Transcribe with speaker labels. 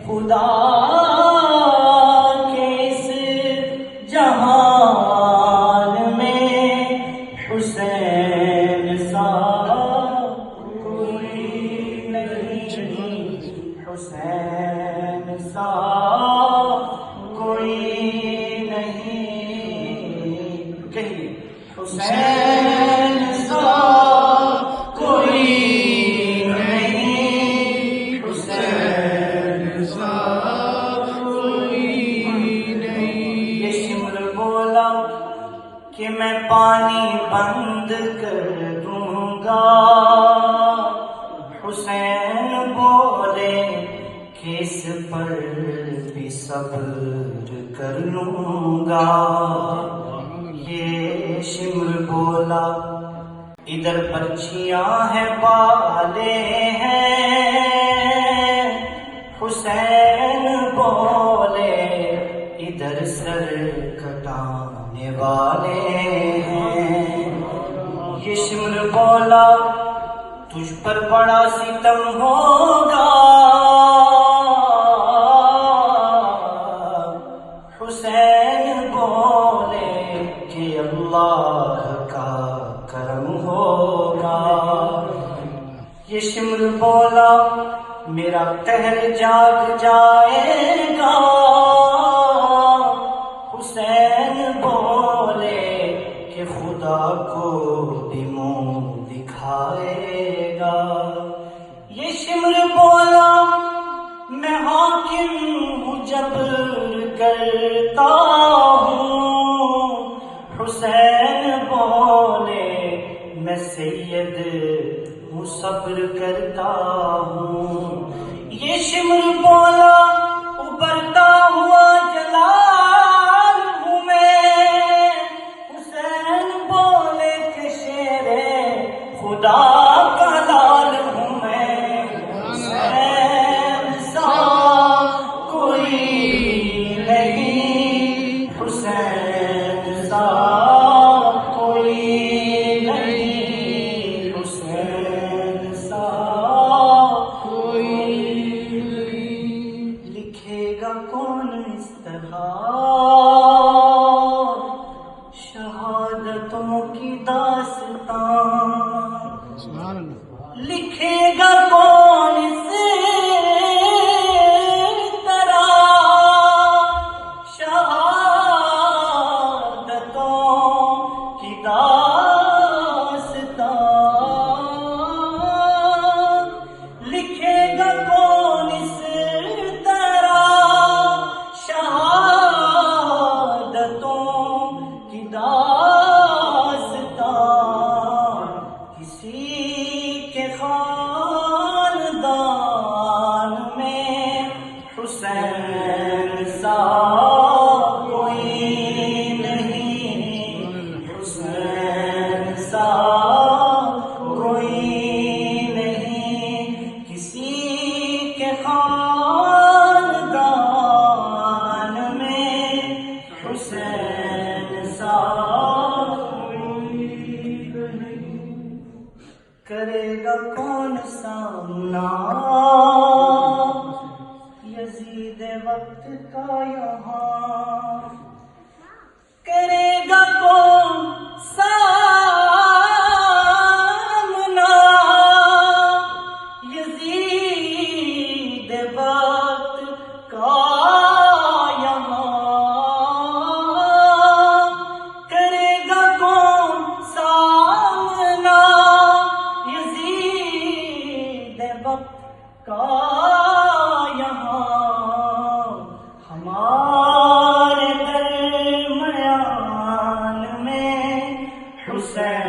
Speaker 1: خدا کے اس جہان میں حسین سا کوئی نہیں، حسین سا کوئی نہیں، کہیے حسین سا کوئی نہیں، حسین سا کوئی نہیں۔ یہ شمر بولا کہ میں پانی بند کر دوں گا، حسین بولے کہ اس پر بھی صبر کر لوں گا۔ یہ شمر بولا ادھر پرچیاں ہیں بالے ہیں، حسین بولے ادھر سر کٹانے والے ہیں۔ یہ شمر بولا تجھ پر بڑا ستم ہوگا، حسین بولے کہ اللہ کا کرم ہوگا۔ یہ شمر بولا میرا قہر جاگ جائے گا، حسین بولے کہ خدا کو بھی منہ دکھائے گا۔ یہ شمر بولا میں حاکم ہوں جبر کرتا ہوں، حسین بولے میں سید ہوں صبر کرتا ہوں۔ یہ شمر بولا ابھرتا ہوا جلال ہوں میں، حسین بولے کہ شیر خدا کا لال ہوں میں، حسین سا کوئی نہیں، حسین سا کوئی نہیں، حسین سا کوئی نہیں۔ لکھے گا کون اس طرح شہادتوں کی داستان، لکھے گا کون اس طرح شہادتوں کی داستان، لکھے گا کون اس طرح شہادتوں کی داستان۔ کسی کے خاندان میں حسین سا کوئی نہیں، حسین سا کوئی نہیں، کسی کے خاندان میں حسین سا کوئی نہیں۔ کرے گا کون سامنا یزید وقت کا یہاں، کرے گا کون سامنا یزید وقت کا یہاں، کرے گا کون سامنا یزید وقت کا یہاں، ہمارے درمیان میں حسین